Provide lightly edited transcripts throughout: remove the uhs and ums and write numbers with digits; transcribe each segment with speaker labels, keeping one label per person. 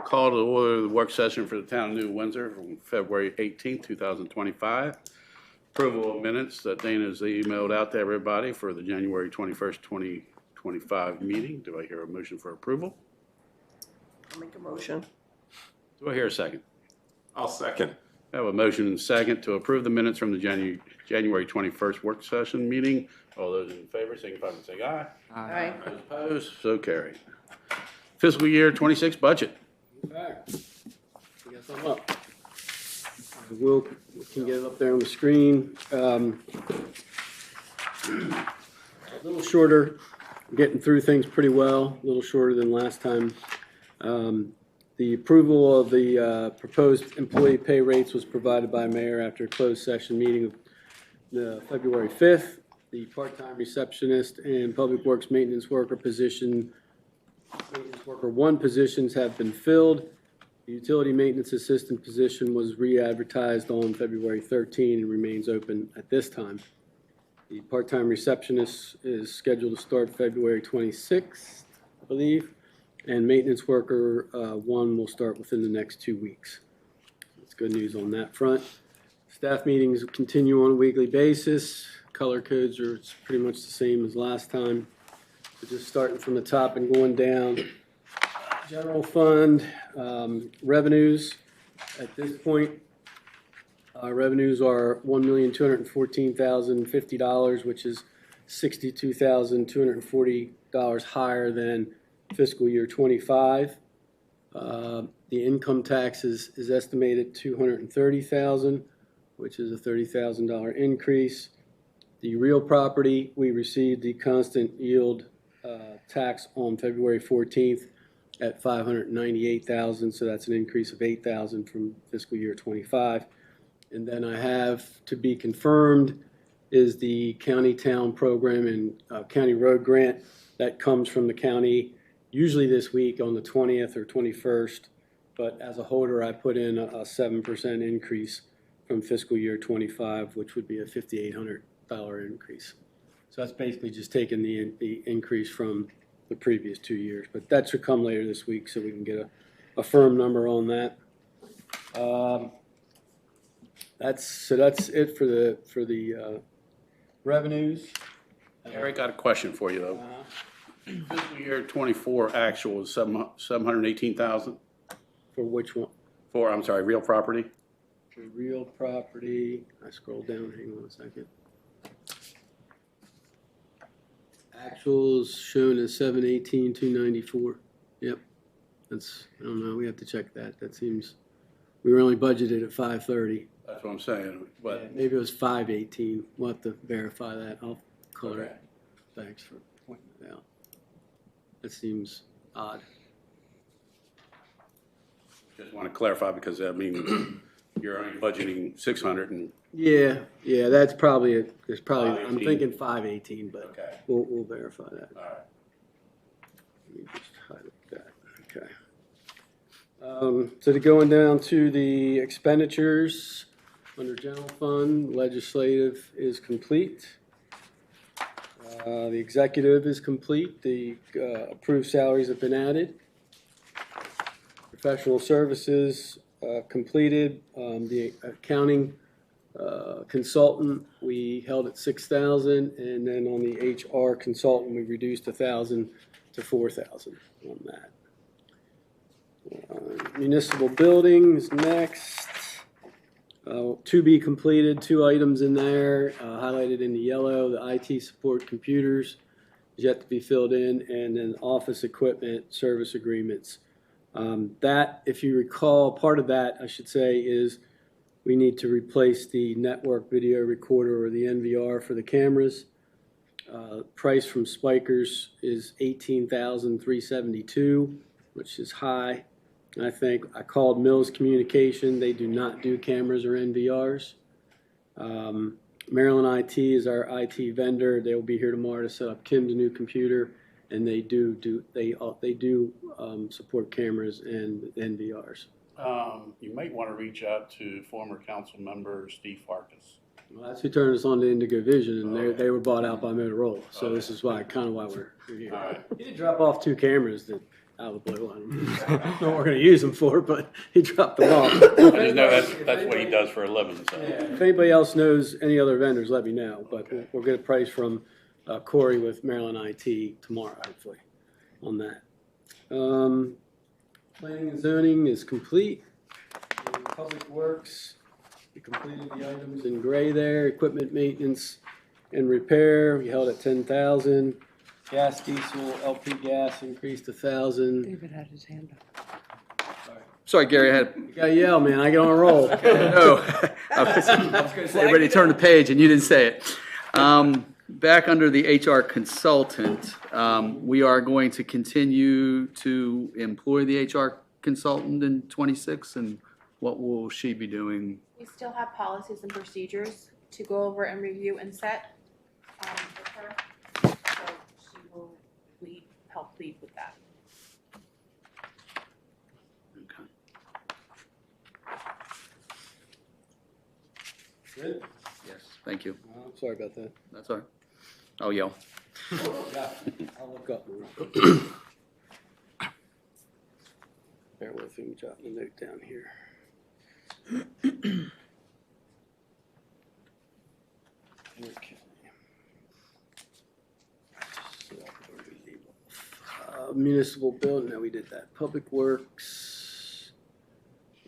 Speaker 1: Call to order the work session for the town of New Windsor on February 18th, 2025. Approval of minutes that Dana has emailed out to everybody for the January 21st, 2025 meeting. Do I hear a motion for approval?
Speaker 2: I'll make a motion.
Speaker 1: Do I hear a second?
Speaker 3: I'll second.
Speaker 1: I have a motion and a second to approve the minutes from the January 21st work session meeting. All those in favor, signify by saying aye.
Speaker 2: Aye.
Speaker 1: Those opposed, so carried. Fiscal year 26 budget.
Speaker 4: Back. I guess I'm up. We can get it up there on the screen. A little shorter, getting through things pretty well, a little shorter than last time. The approval of the proposed employee pay rates was provided by Mayor after a closed session meeting of February 5th. The part-time receptionist and public works maintenance worker position, maintenance worker 1 positions have been filled. The utility maintenance assistant position was re-advertised on February 13 and remains open at this time. The part-time receptionist is scheduled to start February 26th, I believe, and maintenance worker 1 will start within the next 2 weeks. That's good news on that front. Staff meetings continue on a weekly basis. Color codes are pretty much the same as last time. So just starting from the top and going down. General fund revenues. At this point, revenues are $1,214,050, which is $62,240 higher than fiscal year 25. The income tax is estimated $230,000, which is a $30,000 increase. The real property, we received the constant yield tax on February 14th at $598,000, so that's an increase of $8,000 from fiscal year 25. And then I have to be confirmed is the county town program and county road grant that comes from the county usually this week on the 20th or 21st, but as a holder I put in a 7% increase from fiscal year 25, which would be a $5,800 increase. So that's basically just taking the increase from the previous 2 years, but that should come later this week so we can get a firm number on that. That's it for the revenues.
Speaker 1: Eric, got a question for you though. Fiscal year 24 actual is 718,000
Speaker 4: For which one?
Speaker 1: for, I'm sorry, real property.
Speaker 4: For real property. I scroll down. Hang on a second. Actuals shown as 718,294. Yep. That's, I don't know. We have to check that. That seems, we were only budgeted at 530.
Speaker 1: That's what I'm saying. But
Speaker 4: Yeah, maybe it was 518. We'll have to verify that. I'll color it. Thanks for pointing it out. That seems odd.
Speaker 1: just want to clarify because I mean you're only budgeting 600 and
Speaker 4: Yeah, that's probably it. It's probably, I'm
Speaker 1: 518.
Speaker 4: thinking 518, but
Speaker 1: okay.
Speaker 4: we'll verify that.
Speaker 1: All right.
Speaker 4: Let me just highlight that. Okay. So going down to the expenditures under general fund, legislative is complete. The executive is complete. The approved salaries have been added. Professional services completed. The accounting consultant we held at 6,000, and then on the HR consultant we reduced 1,000 to 4,000 on that. Municipal buildings next. To be completed, 2 items in there highlighted in the yellow. The IT support computers is yet to be filled in, and then office equipment service agreements. That, if you recall, part of that I should say is we need to replace the network video recorder or the NVR for the cameras. Price from Spikers is $18,372, which is high. I think I called Mills Communication. They do not do cameras or NVRs. Maryland IT is our IT vendor. They will be here tomorrow to set up Kim's new computer, and they do support cameras and NVRs.
Speaker 1: You might want to reach out to former council member Steve Farkas.
Speaker 4: Well, that's who turned us on to Indigo Vision, and
Speaker 1: Okay.
Speaker 4: they were bought out by Motorola. So
Speaker 1: Okay.
Speaker 4: This is why we're here.
Speaker 1: All right.
Speaker 4: He did drop off 2 cameras that out of the blue. I don't know what we're going to use them for, but he dropped them off.
Speaker 1: I just know that's what he does for a living, so.
Speaker 4: If anybody else knows any other vendors, let me know. But we'll get a price from Corey with Maryland IT tomorrow, hopefully, on that. Planning and zoning is complete. Public Works, we completed the items in gray there. Equipment maintenance and repair, we held at 10,000. Gas, diesel, LP gas increased 1,000.
Speaker 2: David had his hand up.
Speaker 3: Sorry, Gary, I had.
Speaker 4: You gotta yell, man. I get on a roll.
Speaker 3: No, I was going to say, everybody turn the page, and you didn't say it. Back under the HR consultant, we are going to continue to employ the HR consultant in '26, and what will she be doing?
Speaker 5: We still have policies and procedures to go over and review and set with her. So she will help lead with that.
Speaker 3: Okay.
Speaker 4: Good.
Speaker 3: Yes, thank you.
Speaker 4: I'm sorry about that.
Speaker 3: That's all right. I'll yell.
Speaker 4: Yeah, I'll look up. Bear with me, jotting a note down here. Okay. Municipal building, no, we did that. Public Works.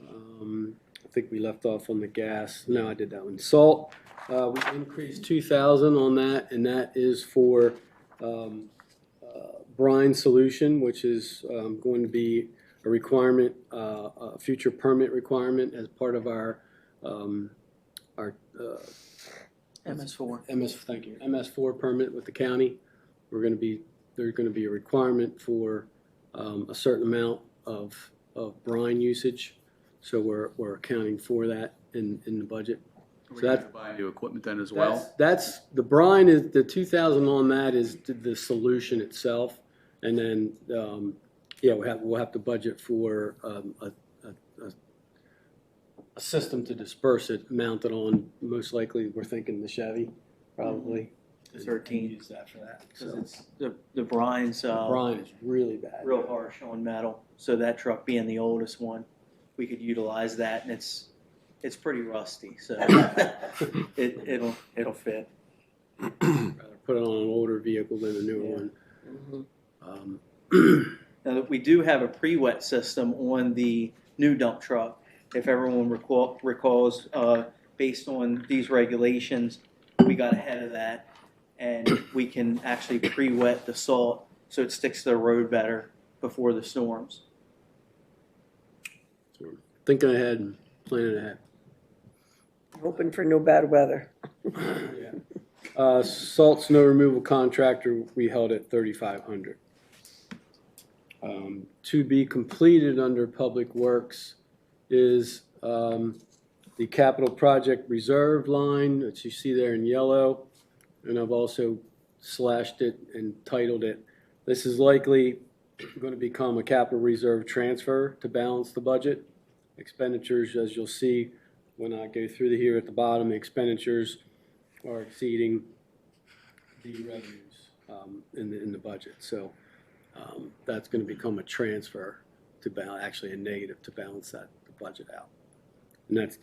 Speaker 4: I think we left off on the gas. No, I did that one. Salt, we increased 2,000 on that, and that is for brine solution, which is going to be a requirement, a future permit requirement as part of our
Speaker 2: MS4.
Speaker 4: Thank you, MS4 permit with the county. There's going to be a requirement for a certain amount of brine usage, so we're accounting for that in the budget.
Speaker 3: We're going to buy new equipment then as well?
Speaker 4: That's the brine is the 2,000 on that is the solution itself, and then yeah, we'll have to budget for a system to disperse it, mounted on, most likely we're thinking the Chevy, probably.
Speaker 6: 13.
Speaker 4: Use that for that.
Speaker 6: Because
Speaker 4: So
Speaker 6: it's the brine's
Speaker 4: brine is really bad.
Speaker 6: real harsh on metal. So that truck being the oldest one, we could utilize that, and it's pretty rusty. So it'll fit.
Speaker 4: Rather put it on an older vehicle than a newer one.
Speaker 6: Now we do have a pre-wet system on the new dump truck. If everyone recalls, based on these regulations, we got ahead of that. And we can actually pre-wet the salt so it sticks to the road better before the storms.
Speaker 4: So we're thinking ahead and planning ahead.
Speaker 2: Hoping for no bad weather.
Speaker 4: Salt snow removal contractor, we held at 3,500. To be completed under Public Works is the capital project reserve line that you see there in yellow. And I've also slashed it and titled it. This is likely going to become a capital reserve transfer to balance the budget. Expenditures, as you'll see when I go through here at the bottom, the expenditures are exceeding the revenues in the budget. So that's going to become a transfer to actually a negative to balance the budget out. And that's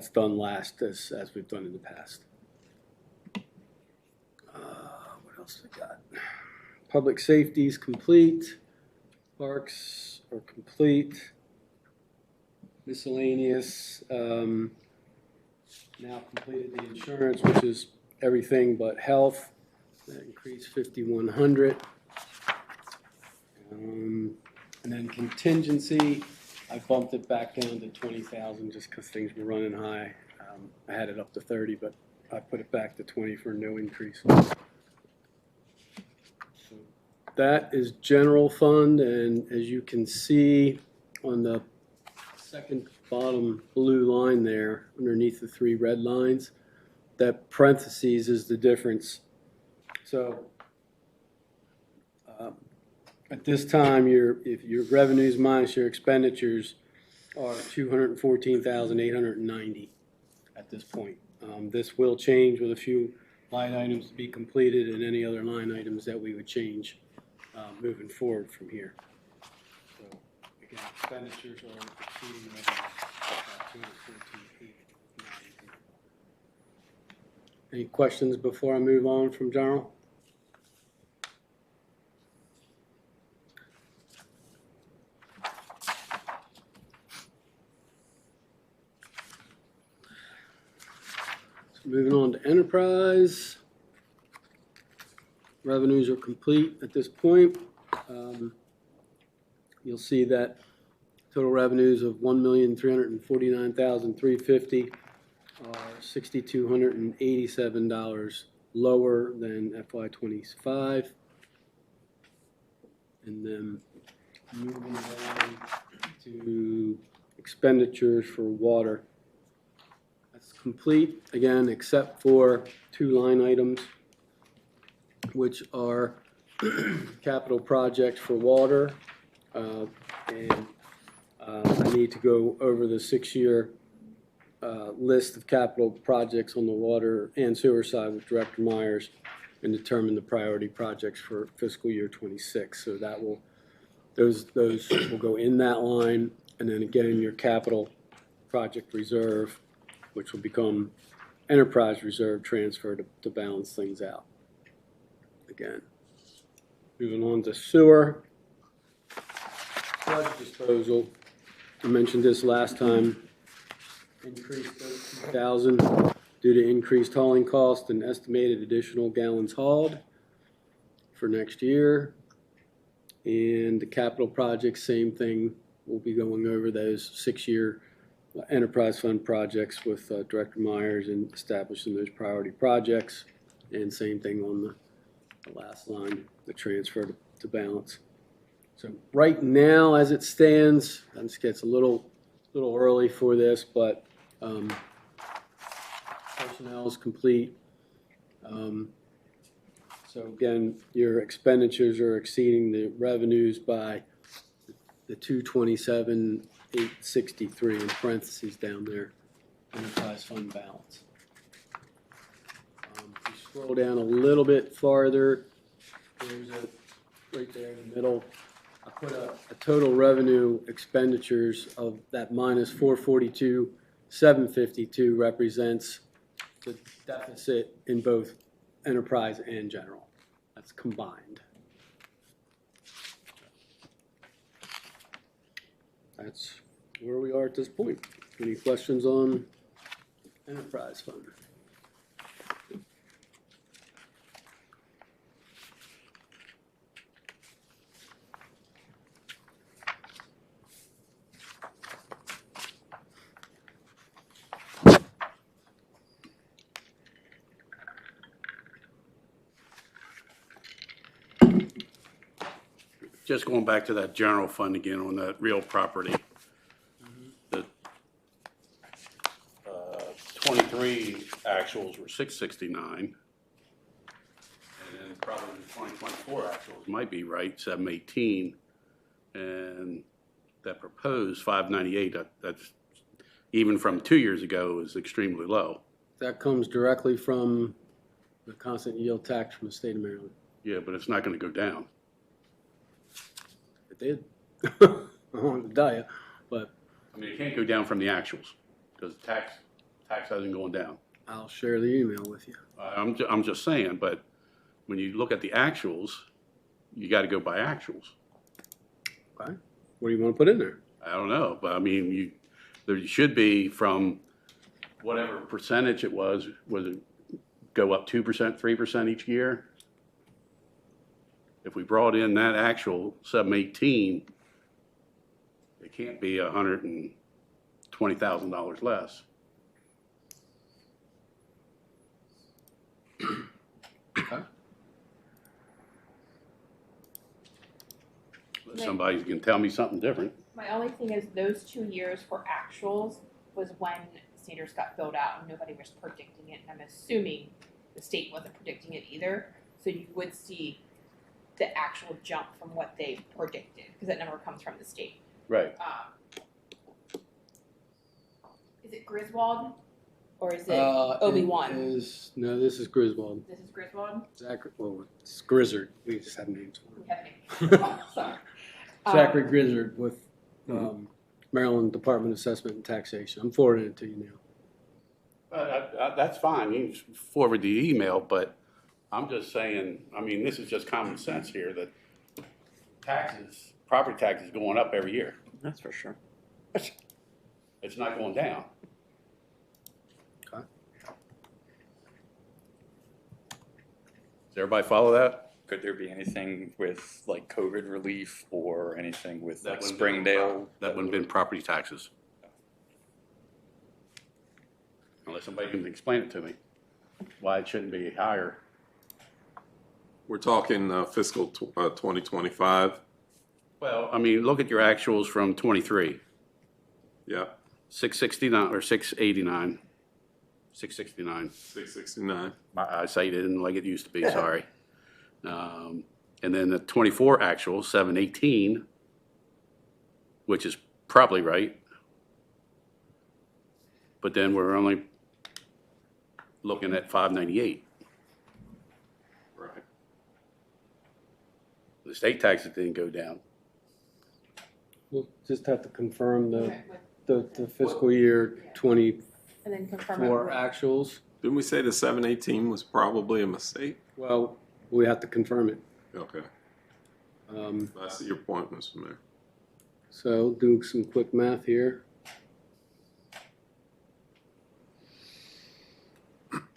Speaker 4: done last as we've done in the past. What else we got? Public safety is complete. Parks are complete. Miscellaneous, now completed the insurance, which is everything but health. That increased 5,100. And then contingency, I bumped it back down to 20,000 just because things were running high. I had it up to 30, but I put it back to 20 for no increase. So that is general fund, and as you can see on the second bottom blue line there, underneath the three red lines, that parentheses is the difference. So at this time, if your revenues minus your expenditures are 214,890 at this point. This will change with a few line items to be completed and any other line items that we would change moving forward from here. Expenditures are exceeding revenues, $214,890. Any questions before I move on from general? So moving on to enterprise. Revenues are complete at this point. You'll see that total revenues of $1,349,350 are $6,287 lower than FY25. And then moving down to expenditures for water. That's complete, again, except for two line items, which are capital projects for water. I need to go over the 6-year list of capital projects on the water and sewer side with Director Myers and determine the priority projects for fiscal year 26. So that will, those will go in that line, and then again your capital project reserve, which will become enterprise reserve transfer to balance things out. Again, moving on to sewer. Sludge disposal, I mentioned this last time, increased 13,000 due to increased hauling cost and estimated additional gallons hauled for next year. And the capital projects, same thing. We'll be going over those 6-year enterprise fund projects with Director Myers and establishing those priority projects. And same thing on the last line, the transfer to balance. So right now, as it stands, this gets a little early for this, but personnel is complete. So again, your expenditures are exceeding the revenues by the 227,863 in parentheses down there, enterprise fund balance. If you scroll down a little bit farther, there's right there in the middle. I put a total revenue expenditures of that minus 442,752 represents the deficit in both enterprise and general. That's combined. That's where we are at this point. Any questions on enterprise fund?
Speaker 1: Just going back to that general fund again on that real property. The 23 actuals were 669. And then probably the 2024 actuals might be right, 718. And that proposed 598, that's even from 2 years ago is extremely low.
Speaker 4: That comes directly from the constant yield tax from the state of Maryland.
Speaker 1: Yeah, but it's not going to go down.
Speaker 4: It did. I don't want to tell you, but
Speaker 1: I mean, it can't go down from the actuals because tax hasn't gone down.
Speaker 4: I'll share the email with you.
Speaker 1: I'm just saying, but when you look at the actuals, you got to go by actuals.
Speaker 4: Okay. What do you want to put in there?
Speaker 1: I don't know, but I mean, there should be from whatever percentage it was it go up 2%, 3% each year? If we brought in that actual 718, it can't be $120,000 less.
Speaker 4: Okay.
Speaker 1: Somebody can tell me something different.
Speaker 5: My only thing is those 2 years for actuals was when standards got filled out and nobody was predicting it. And I'm assuming the state wasn't predicting it either. So you would see the actual jump from what they predicted because that number comes from the state.
Speaker 1: Right.
Speaker 5: Is it Griswold or is it Obi-Wan?
Speaker 4: No, this is Griswold.
Speaker 5: This is Griswold?
Speaker 4: It's Grizzard. We just have names.
Speaker 5: We have names. Sorry.
Speaker 4: Zachary Grizzard with Maryland Department of Assessment and Taxation. I'm forwarding it to you now.
Speaker 1: That's fine, you can forward the email, but I'm just saying, I mean, this is just common sense here, that taxes, property taxes going up every year.
Speaker 2: That's for sure.
Speaker 1: It's not going down.
Speaker 4: Okay.
Speaker 1: Does everybody follow that?
Speaker 7: Could there be anything with like COVID relief or anything with
Speaker 1: That
Speaker 7: like
Speaker 1: wouldn't be-
Speaker 7: Springdale?
Speaker 1: That wouldn't have been property taxes. Unless somebody can explain it to me, why it shouldn't be higher.
Speaker 8: We're talking fiscal 2025.
Speaker 1: Well, I mean, look at your actuals from '23,
Speaker 8: Yeah,
Speaker 1: 669 or 689, 669.
Speaker 8: 669.
Speaker 1: My eyesight isn't like it used to be, sorry. And then the '24 actual, 718, which is probably right. But then we're only looking at 598.
Speaker 8: Right.
Speaker 1: The state taxes didn't go down.
Speaker 4: We'll just have to confirm
Speaker 5: With-
Speaker 4: the fiscal year 24
Speaker 5: And then confirm it with-
Speaker 4: actuals.
Speaker 8: Didn't we say the 718 was probably a mistake?
Speaker 4: Well, we have to confirm it.
Speaker 8: Okay,
Speaker 4: Um,
Speaker 8: I see your point, Mr. Mayor.
Speaker 4: So doing some quick math here.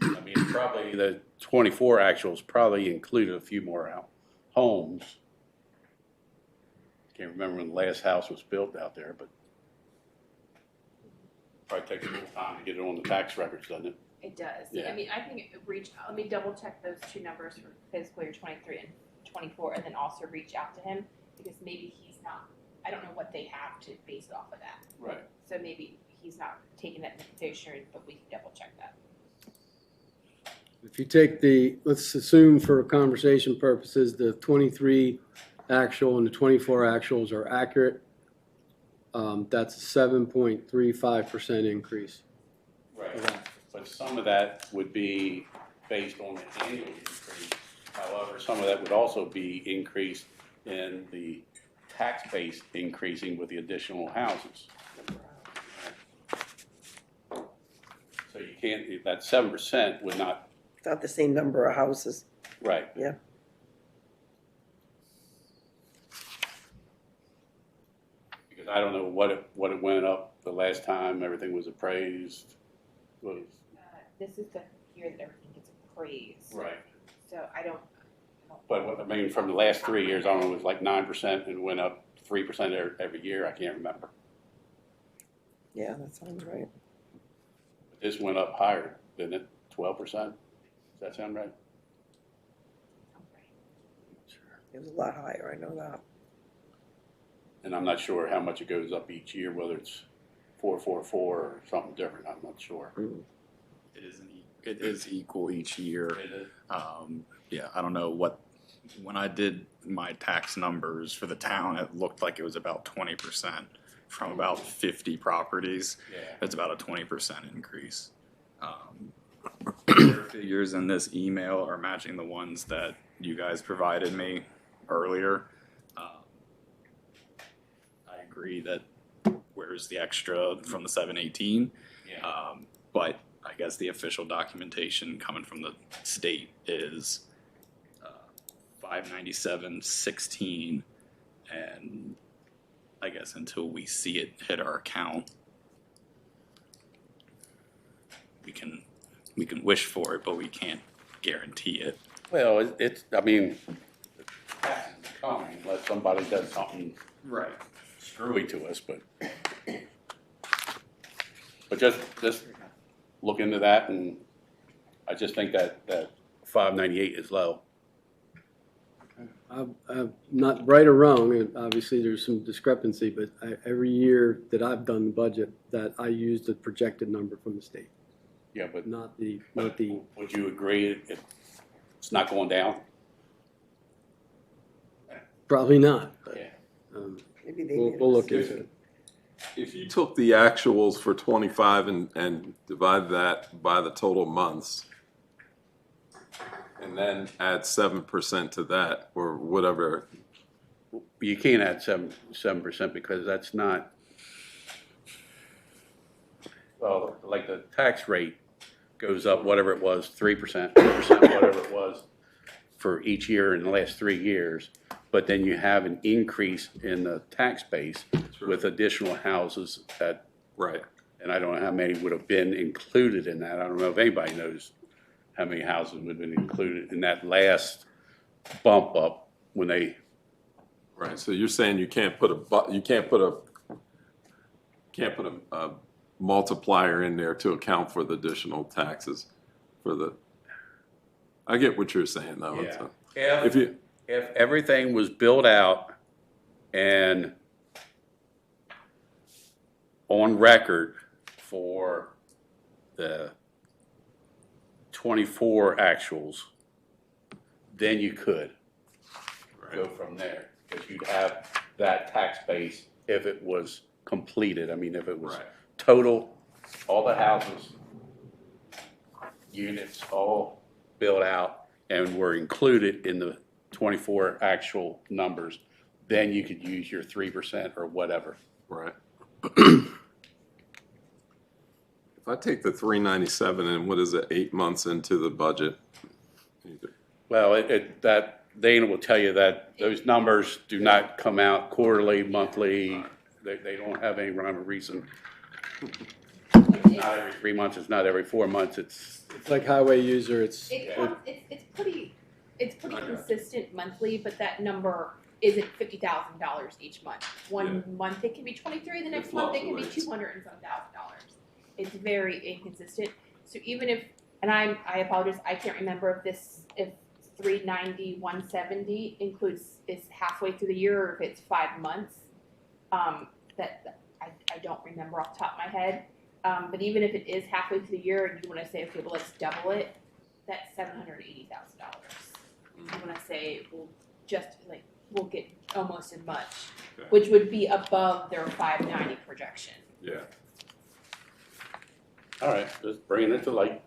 Speaker 1: I mean, probably the '24 actuals probably included a few more homes. Can't remember when the last house was built out there, but probably takes a little time to get it on the tax records, doesn't it?
Speaker 5: It does.
Speaker 1: Yeah.
Speaker 5: I mean, I think it reach. Let me double check those two numbers for fiscal year 23 and 24, and then also reach out to him because maybe he's not. I don't know what they have to base it off of that.
Speaker 1: Right.
Speaker 5: So maybe he's not taking that into consideration, but we can double check that.
Speaker 4: If you take let's assume for conversation purposes, the 23 actual and the 24 actuals are accurate. That's a 7.35% increase.
Speaker 1: Right. But some of that would be based on the annual increase. However, some of that would also be increased in the tax base increasing with the additional houses. So you can't, that 7% would not,
Speaker 2: It's not the same number of houses.
Speaker 1: right.
Speaker 2: Yeah.
Speaker 1: Because I don't know what it went up the last time everything was appraised. Was,
Speaker 5: This is the year that everything gets appraised.
Speaker 1: right.
Speaker 5: So I don't.
Speaker 1: But what, I mean, from the last 3 years, I don't know, it was like 9% and went up 3% every year. I can't remember.
Speaker 2: Yeah, that sounds right.
Speaker 1: But this went up higher, didn't it? 12%? Does that sound right?
Speaker 2: It was a lot higher, I know that.
Speaker 1: And I'm not sure how much it goes up each year, whether it's 444 or something different. I'm not sure.
Speaker 7: It is equal each year.
Speaker 1: Is it?
Speaker 7: Yeah, I don't know what, when I did my tax numbers for the town, it looked like it was about 20% from about 50 properties.
Speaker 1: Yeah.
Speaker 7: It's about a 20% increase. Their figures in this email are matching the ones that you guys provided me earlier. I agree that where's the extra from the 718?
Speaker 1: Yeah.
Speaker 7: But I guess the official documentation coming from the state is 597.16, and I guess until we see it hit our account, we can wish for it, but we can't guarantee it.
Speaker 1: Well, it's, I mean, taxes are coming unless somebody does something
Speaker 7: Right.
Speaker 1: screwy to us, but just look into that, and I just think that 598 is low.
Speaker 4: I'm not right or wrong, and obviously there's some discrepancy, but every year that I've done the budget, that I used the projected number from the state,
Speaker 1: Yeah, but
Speaker 4: not the.
Speaker 1: would you agree it's not going down?
Speaker 4: Probably not. But,
Speaker 1: Yeah.
Speaker 2: Maybe they
Speaker 4: we'll
Speaker 2: did.
Speaker 4: look into it.
Speaker 8: If you took the actuals for 25 and divide that by the total months, and then add 7% to that, or whatever
Speaker 1: you can't add 7% because that's not, well, like the tax rate goes up, whatever it was, 3%, 2%, whatever it was for each year in the last 3 years. But then you have an increase in the tax base with additional houses that,
Speaker 8: Right.
Speaker 1: and I don't know how many would have been included in that. I don't know if anybody knows how many houses would have been included in that last bump up when they,
Speaker 8: Right, so you're saying you can't put a multiplier in there to account for the additional taxes for the, I get what you're saying though. It's
Speaker 1: yeah.
Speaker 8: If you,
Speaker 1: If everything was built out and on record for the 24 actuals, then you could go from there. Because you'd have that tax base if it was completed. I mean, if it was
Speaker 8: Right.
Speaker 1: total, all the houses, units, all built out and were included in the 24 actual numbers, then you could use your 3% or whatever.
Speaker 8: right. If I take the 397 and what is it, 8 months into the budget?
Speaker 1: Well, that Dana will tell you that those numbers do not come out quarterly, monthly. They don't have any rhyme or reason. It's not every 3 months. It's not every 4 months. It's
Speaker 4: like highway user, it's,
Speaker 5: It's pretty consistent monthly, but that number isn't $50,000 each month. One month it can be 23, the next month it can be
Speaker 8: fluctuates.
Speaker 5: 200 and some $1,000. It's very inconsistent. So even if, and I apologize, I can't remember if 390, 170 is halfway through the year or if it's 5 months. That I don't remember off the top of my head. But even if it is halfway through the year and you want to say, okay, well, let's double it, that's $780,000. You want to say, we'll get almost as much,
Speaker 8: Okay.
Speaker 5: which would be above their 590 projection.
Speaker 8: Yeah.
Speaker 1: all right. Just bringing it to light.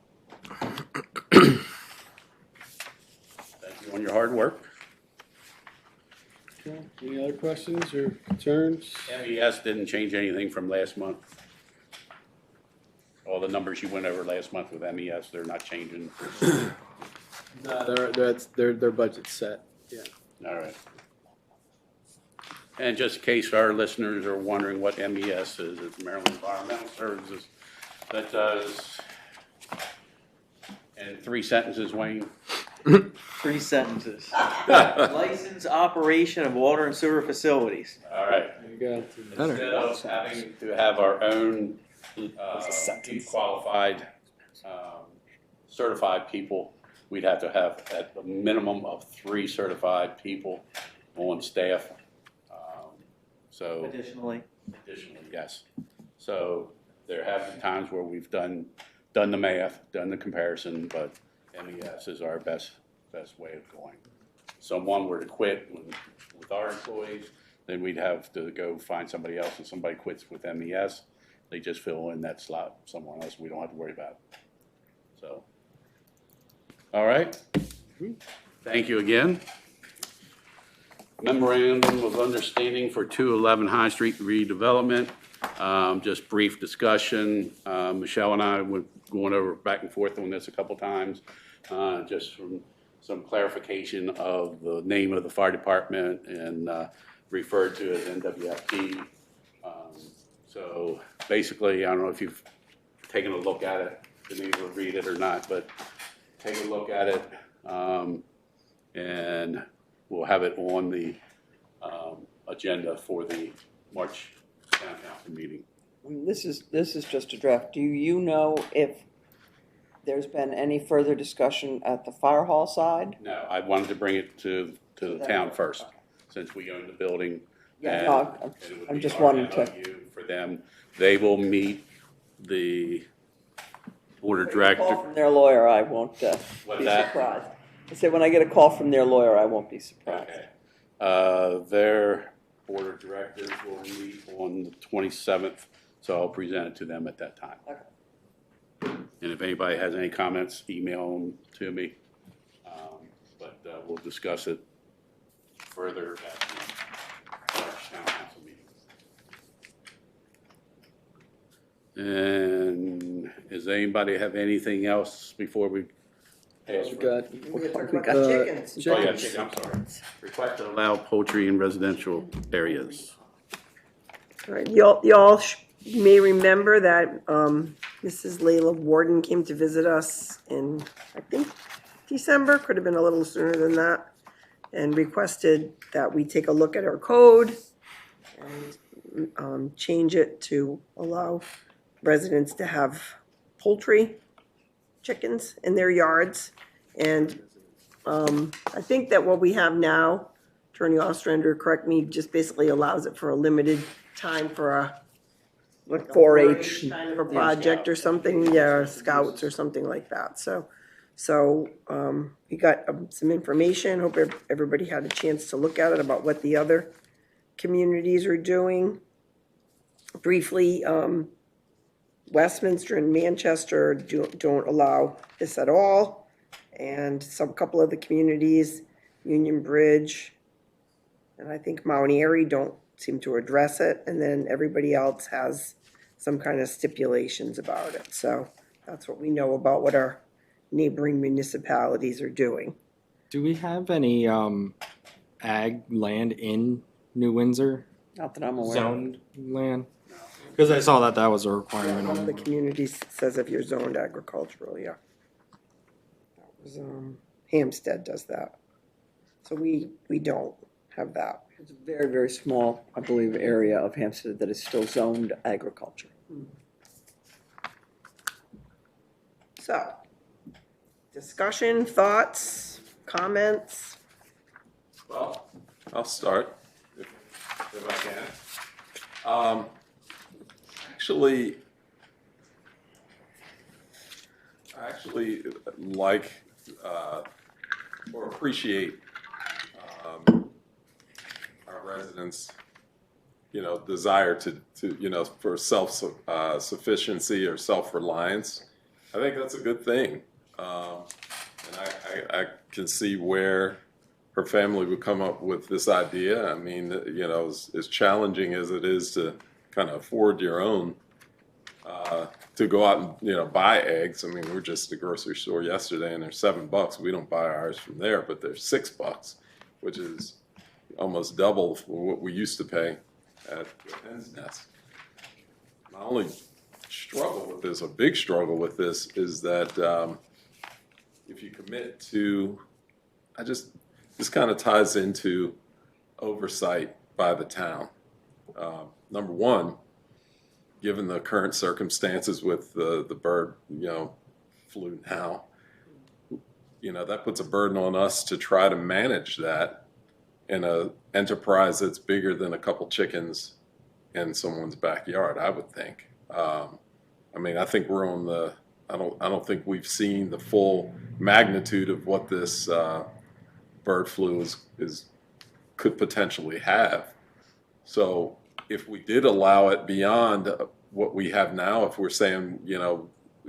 Speaker 1: Thank you on your hard work.
Speaker 4: okay. Any other questions or concerns?
Speaker 1: MES didn't change anything from last month. All the numbers you went over last month with MES, they're not changing.
Speaker 4: No, their budget's set, yeah.
Speaker 1: All right. And just in case our listeners are wondering what MES is, it's Maryland Environmental Services. That does, in 3 sentences, Wayne?
Speaker 6: 3 sentences. License operation of water and sewer facilities.
Speaker 1: All right.
Speaker 4: There you go.
Speaker 1: Instead of having to have our own qualified, certified people, we'd have to have at a minimum of 3 certified people on staff. So
Speaker 6: Additionally,
Speaker 1: yes. So there have been times where we've done the math, done the comparison, but MES is our best way of going. Someone were to quit with our employees, then we'd have to go find somebody else. If somebody quits with MES, they just fill in that slot someone else. We don't have to worry about it. So, all right. Thank you again. Memorandum of Understanding for 211 High Street redevelopment. Just brief discussion. Michelle and I were going over back and forth on this a couple times, just from some clarification of the name of the fire department and referred to as NWFD. So basically, I don't know if you've taken a look at it, been able to read it or not, but take a look at it, and we'll have it on the agenda for the March Town Council meeting.
Speaker 2: This is just a draft. Do you know if there's been any further discussion at the fire hall side?
Speaker 1: No, I wanted to bring it to the town first, since we own the building.
Speaker 2: Yeah,
Speaker 1: and
Speaker 2: no,
Speaker 1: it would
Speaker 2: I'm
Speaker 1: be
Speaker 2: just
Speaker 1: our
Speaker 2: wanting to.
Speaker 1: MOU for them. They will meet the board of
Speaker 2: When I get a call
Speaker 1: directors.
Speaker 2: from their lawyer, I won't be
Speaker 1: What's that?
Speaker 2: surprised. I said, when I get a call from their lawyer, I won't be surprised.
Speaker 1: Okay. Their board of directors will meet on the 27th, so I'll present it to them at that time.
Speaker 2: Okay.
Speaker 1: And if anybody has any comments, email them to me. But we'll discuss it further at And does anybody have anything else before we pass?
Speaker 4: We got
Speaker 2: We talked
Speaker 4: we
Speaker 2: about
Speaker 4: got
Speaker 2: the chickens.
Speaker 1: Oh, yeah,
Speaker 4: chickens.
Speaker 1: I'm sorry. Request to allow poultry in residential areas.
Speaker 9: All right, y'all may remember that Mrs. Layla Warden came to visit us in, I think, December, could have been a little sooner than that, and requested that we take a look at our code and change it to allow residents to have poultry, chickens in their yards. And I think that what we have now, Attorney Ostrander, correct me, just basically allows it for a limited time for a
Speaker 2: Like a
Speaker 9: 4-H
Speaker 2: kind of
Speaker 9: or project or something, yeah, or scouts or something like that. So we got some information. Hope everybody had a chance to look at it about what the other communities are doing. Briefly, Westminster and Manchester don't allow this at all. And couple of the communities, Union Bridge, and I think Mount Airy don't seem to address it. And then everybody else has some kind of stipulations about it. So that's what we know about what our neighboring municipalities are doing.
Speaker 10: Do we have any ag land in New Windsor?
Speaker 2: Not that I'm aware of.
Speaker 10: Zoned land? Because I saw that was a requirement
Speaker 9: One of the
Speaker 10: on
Speaker 9: communities says if you're zoned agricultural, yeah. That was, Hampstead does that. So we don't have that.
Speaker 2: It's a very, very small, I believe, area of Hampstead that is still zoned agriculture.
Speaker 9: So, discussion, thoughts, comments?
Speaker 8: Well, I'll start if I can. I actually like or appreciate our residents, desire to for self-sufficiency or self-reliance. I think that's a good thing. And I can see where her family would come up with this idea. I mean, as challenging as it is to kind of afford your own, to go out and, buy eggs. I mean, we were just at the grocery store yesterday and they're $7. We don't buy ours from there, but they're $6, which is almost double what we used to pay at the Hen's Nest. My only struggle with this, a big struggle with this, is that if you commit to, this kind of ties into oversight by the town. Number one, given the current circumstances with the bird, flu now, that puts a burden on us to try to manage that in a enterprise that's bigger than a couple chickens in someone's backyard, I would think. I think we're on the. I don't think we've seen the full magnitude of what this bird flu could potentially have. So if we did allow it beyond what we have now, if we're saying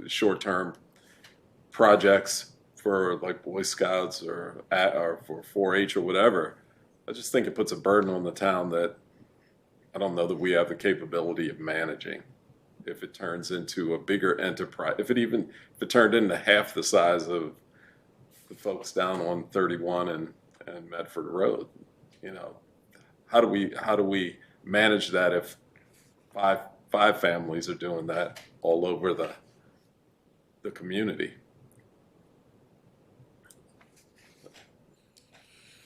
Speaker 8: short-term projects for like Boy Scouts or for 4-H or whatever, I just think it puts a burden on the town that I don't know that we have the capability of managing. If it turns into a bigger enterprise, if it turned into half the size of the folks down on 31 and Medford Road, how do we manage that if five families are doing that all over the community?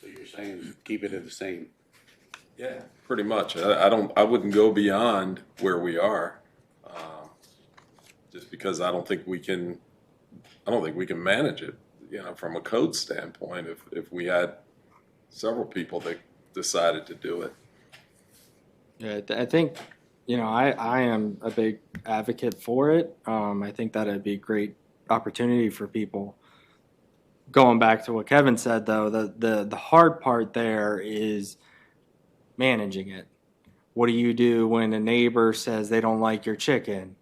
Speaker 1: So you're saying keep it at the same?
Speaker 8: Yeah, pretty much. I wouldn't go beyond where we are. Just because I don't think we can manage it, from a code standpoint, if we had several people that decided to do it.
Speaker 10: Yeah, I think, I am a big advocate for it. I think that it'd be a great opportunity for people. Going back to what Kevin said, though, the hard part there is managing it. What do you do when a neighbor says they don't like your chicken?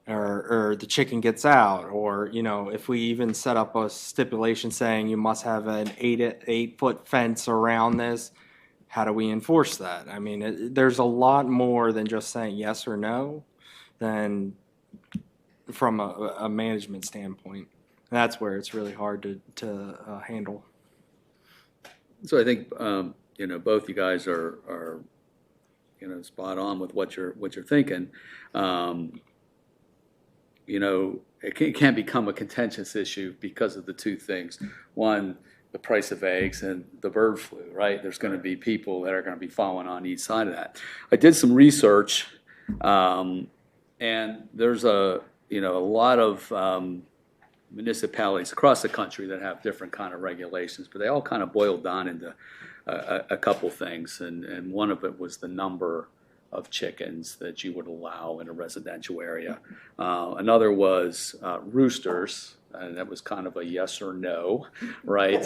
Speaker 10: Or the chicken gets out, or if we even set up a stipulation saying you must have an 8-foot fence around this, how do we enforce that? I mean, there's a lot more than just saying yes or no. Then from a management standpoint. And that's where it's really hard to handle.
Speaker 3: So I think, both you guys are spot on with what you're thinking. It can become a contentious issue because of the two things. One, the price of eggs, and the bird flu, right? There's going to be people that are going to be falling on each side of that. I did some research, and there's a lot of municipalities across the country that have different kind of regulations, but they all kind of boil down into a couple things, and one of it was the number of chickens that you would allow in a residential area. Another was roosters, and that was kind of a yes or no, right?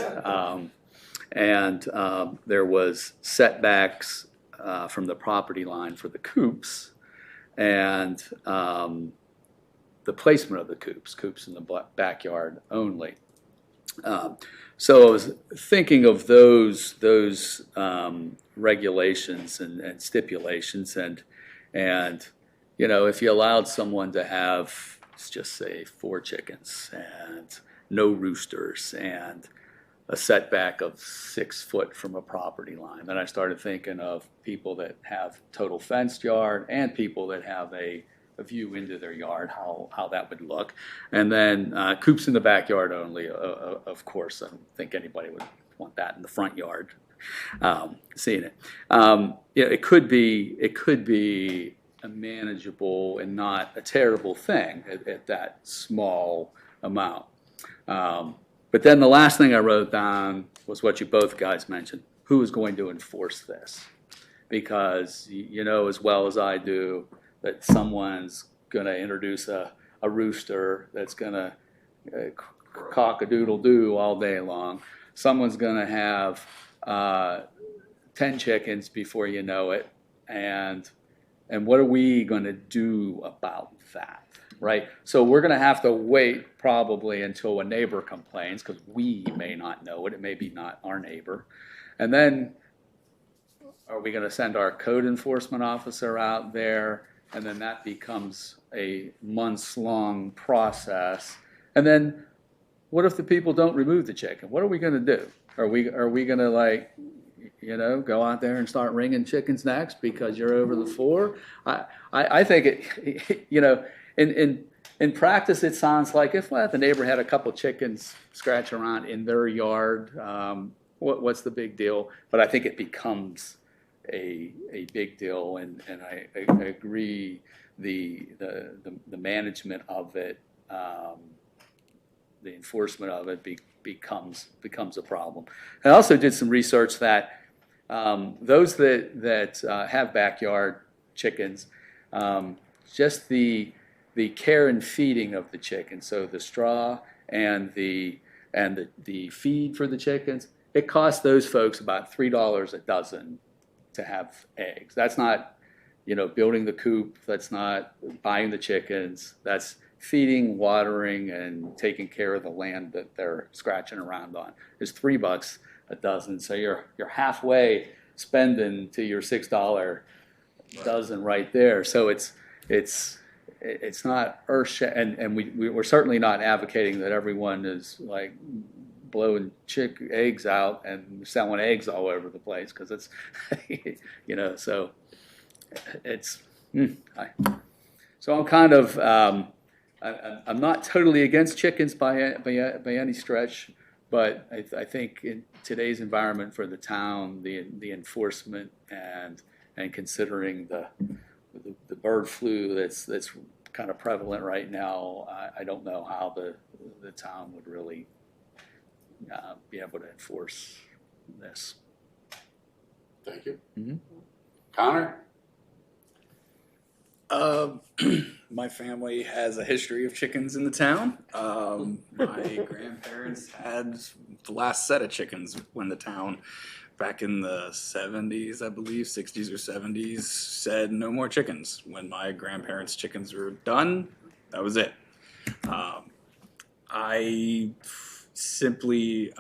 Speaker 3: There was setbacks from the property line for the coops, and the placement of the coops in the backyard only. So I was thinking of those regulations and stipulations, and if you allowed someone to have, let's just say, 4 chickens and no roosters and a setback of 6 foot from a property line, then I started thinking of people that have total fenced yard and people that have a view into their yard, how that would look. And then coops in the backyard only, of course. I don't think anybody would want that in the front yard, seeing it. It could be a manageable and not a terrible thing at that small amount. But then the last thing I wrote down was what you both guys mentioned. Who is going to enforce this? Because you know as well as I do that someone's going to introduce a rooster that's going to cock-a-doodle-doo all day long. Someone's going to have 10 chickens before you know it. And what are we going to do about that, right? So we're going to have to wait probably until a neighbor complains, because we may not know it. It may be not our neighbor. And then are we going to send our code enforcement officer out there? And then that becomes a months-long process. And then what if the people don't remove the chicken? What are we going to do? Are we going to go out there and start ringing chickens next because you're over the floor? I think in practice it sounds like if the neighbor had a couple chickens scratch around in their yard, what's the big deal? But I think it becomes a big deal, and I agree the management of it, the enforcement of it becomes a problem. I also did some research that those that have backyard chickens, just the care and feeding of the chickens, so the straw and the feed for the chickens, it costs those folks about $3 a dozen to have eggs. That's not, building the coop. That's not buying the chickens. That's feeding, watering, and taking care of the land that they're scratching around on. It's $3 a dozen. So you're halfway spending to your $6 dozen right there. So it's not and we're certainly not advocating that everyone is like blowing eggs out and selling eggs all over the place, because it's so it's so I'm kind of I'm not totally against chickens by any stretch, but I think in today's environment for the town, the enforcement and considering the bird flu that's kind of prevalent right now, I don't know how the town would really be able to enforce this.
Speaker 1: Thank you.
Speaker 3: Mm-hmm.
Speaker 1: Connor?
Speaker 7: My family has a history of chickens in the town. My grandparents had the last set of chickens when the town, back in the 70s, I believe, 60s or 70s, said no more chickens. When my grandparents' chickens were done, that was it.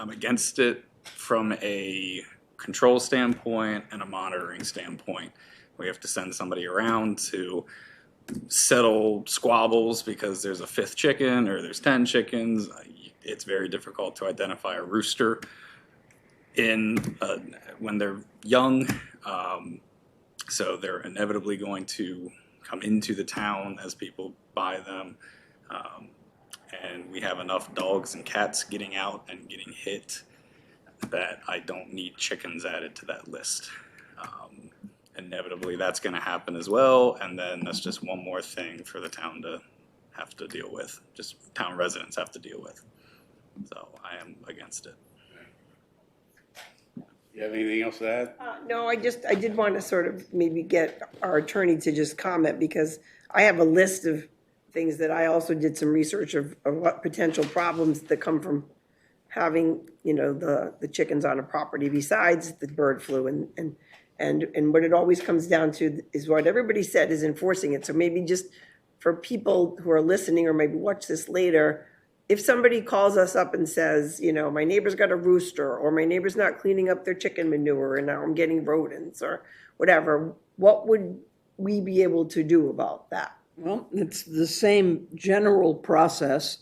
Speaker 7: I'm against it from a control standpoint and a monitoring standpoint. We have to send somebody around to settle squabbles because there's a fifth chicken or there's 10 chickens. It's very difficult to identify a rooster when they're young. So they're inevitably going to come into the town as people buy them. And we have enough dogs and cats getting out and getting hit that I don't need chickens added to that list. Inevitably, that's going to happen as well, and then that's just one more thing for the town to have to deal with, just town residents have to deal with. So I am against it.
Speaker 1: You have anything else to add?
Speaker 9: No, I did want to sort of maybe get our attorney to just comment, because I have a list of things that I also did some research of what potential problems that come from having, the chickens on a property besides the bird flu. And what it always comes down to is what everybody said is enforcing it. So maybe just for people who are listening or maybe watch this later, if somebody calls us up and says, my neighbor's got a rooster, or my neighbor's not cleaning up their chicken manure and now I'm getting rodents or whatever, what would we be able to do about that?
Speaker 2: Well, it's the same general process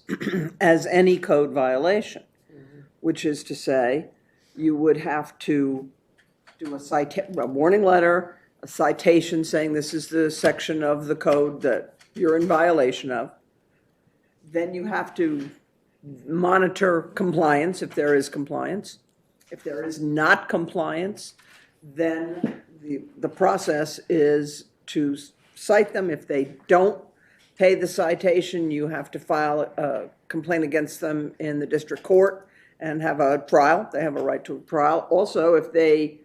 Speaker 2: as any code violation, which is to say, you would have to do a warning letter, a citation saying this is the section of the code that you're in violation of. Then you have to monitor compliance if there is compliance. If there is not compliance, then the process is to cite them. If they don't pay the citation, you have to file a complaint against them in the district court and have a trial. They have a right to a trial. Also, if they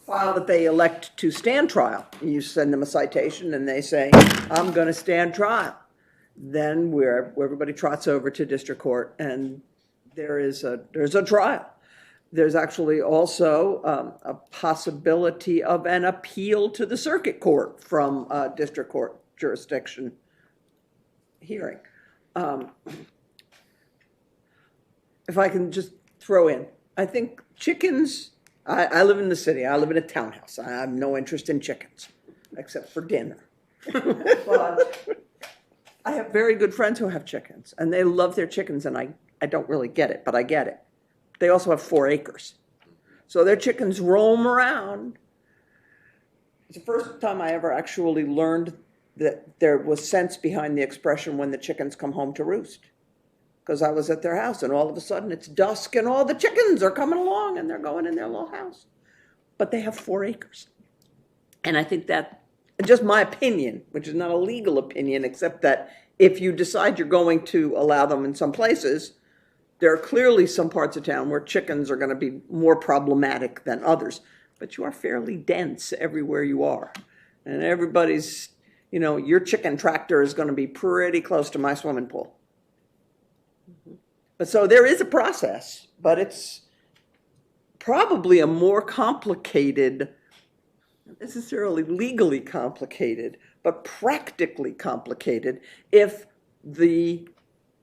Speaker 2: file that they elect to stand trial, you send them a citation and they say, I'm going to stand trial. Then where everybody trots over to district court and there's a trial. There's actually also a possibility of an appeal to the circuit court from a district court jurisdiction hearing. If I can just throw in, I think chickens, I live in the city, I live in a townhouse. I have no interest in chickens, except for dinner. But I have very good friends who have chickens, and they love their chickens, and I don't really get it, but I get it. They also have 4 acres. So their chickens roam around. It's the first time I ever actually learned that there was sense behind the expression when the chickens come home to roost. Because I was at their house and all of a sudden it's dusk and all the chickens are coming along and they're going in their little house. But they have 4 acres. And I think that, just my opinion, which is not a legal opinion, except that if you decide you're going to allow them in some places, there are clearly some parts of town where chickens are going to be more problematic than others. But you are fairly dense everywhere you are. And everybody's, your chicken tractor is going to be pretty close to my swimming pool. But so there is a process, but it's probably a more complicated, not necessarily legally complicated, but practically complicated if the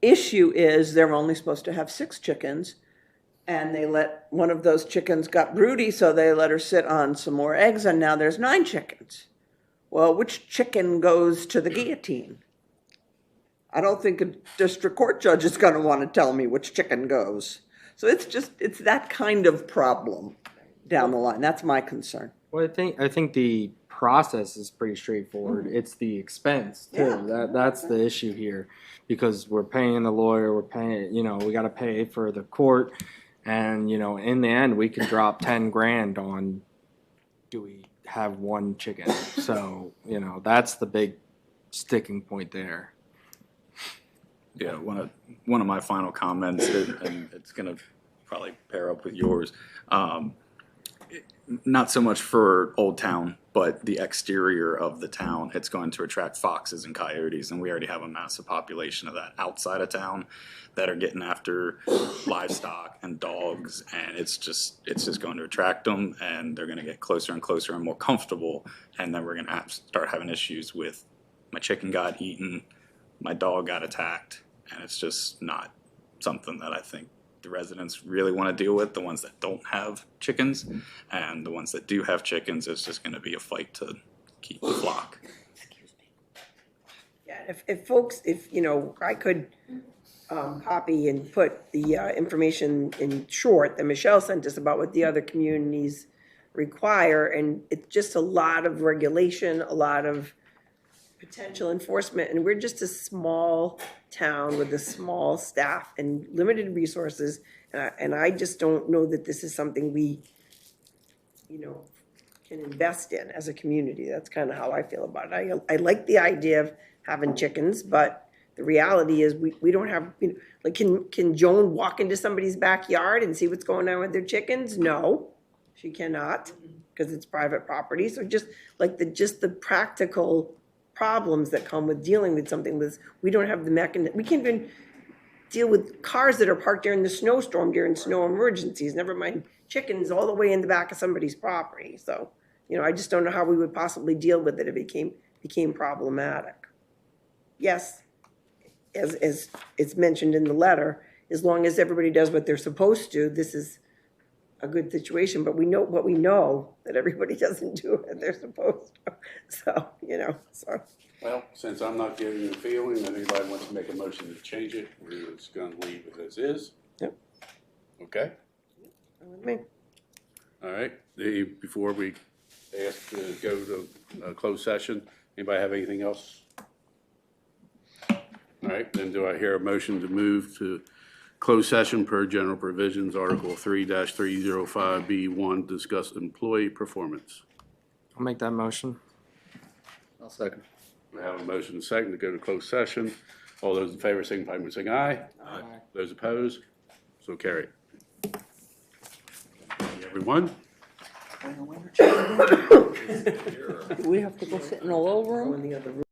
Speaker 2: issue is they're only supposed to have 6 chickens and they let one of those chickens got broody, so they let her sit on some more eggs and now there's 9 chickens. Well, which chicken goes to the guillotine? I don't think a district court judge is going to want to tell me which chicken goes. So it's that kind of problem down the line. That's my concern.
Speaker 10: Well, I think the process is pretty straightforward. Mm-hmm. It's the expense too.
Speaker 2: Yeah.
Speaker 10: That's the issue here, because we're paying the lawyer, we're paying, we got to pay for the court, and in the end we can drop 10 grand on, do we have 1 chicken? So that's the big sticking point there.
Speaker 7: Yeah, one of my final comments, and it's going to probably pair up with yours. Not so much for Old Town, but the exterior of the town. It's going to attract foxes and coyotes, and we already have a massive population of that outside of town that are getting after livestock and dogs, and it's just going to attract them, and they're going to get closer and closer and more comfortable, and then we're going to start having issues with my chicken got eaten, my dog got attacked, and it's just not something that I think the residents really want to deal with, the ones that don't have chickens, and the ones that do have chickens, it's just going to be a fight to keep the flock.
Speaker 9: Yeah, if folks, you know, I could copy and put the information in short that Michelle sent us about what the other communities require, and it's just a lot of regulation, a lot of potential enforcement, and we're just a small town with a small staff and limited resources, and I just don't know that this is something we, you know, can invest in as a community. That's kind of how I feel about it. I like the idea of having chickens, but the reality is we don't have, you know, like, can Joan walk into somebody's backyard and see what's going on with their chickens? No, she cannot, because it's private property. So just like the practical problems that come with dealing with something with, we don't have the mechanism. We can't even deal with cars that are parked during the snowstorm, during snow emergencies, never mind chickens all the way in the back of somebody's property. So, you know, I just don't know how we would possibly deal with it if it became problematic. Yes, as it's mentioned in the letter, as long as everybody does what they're supposed to, this is a good situation, but we know that everybody doesn't do what they're supposed to. So, you know, so.
Speaker 1: Well, since I'm not getting the feeling that anybody wants to make a motion to change it, we're just gonna leave it as is.
Speaker 9: Yep.
Speaker 1: Okay,
Speaker 9: With me.
Speaker 1: all right. Before we ask to go to a closed session, anybody have anything else? All right, then do I hear a motion to move to closed session per general provisions, Article 3-305B1, discuss employee performance.
Speaker 10: I'll make that motion.
Speaker 3: I'll second.
Speaker 1: We have a motion and a second to go to closed session. All those in favor signify by saying aye.
Speaker 10: Aye.
Speaker 1: Those opposed, so carried. Everyone?
Speaker 2: Do we have to go sit in a low room?
Speaker 9: Go in the other room.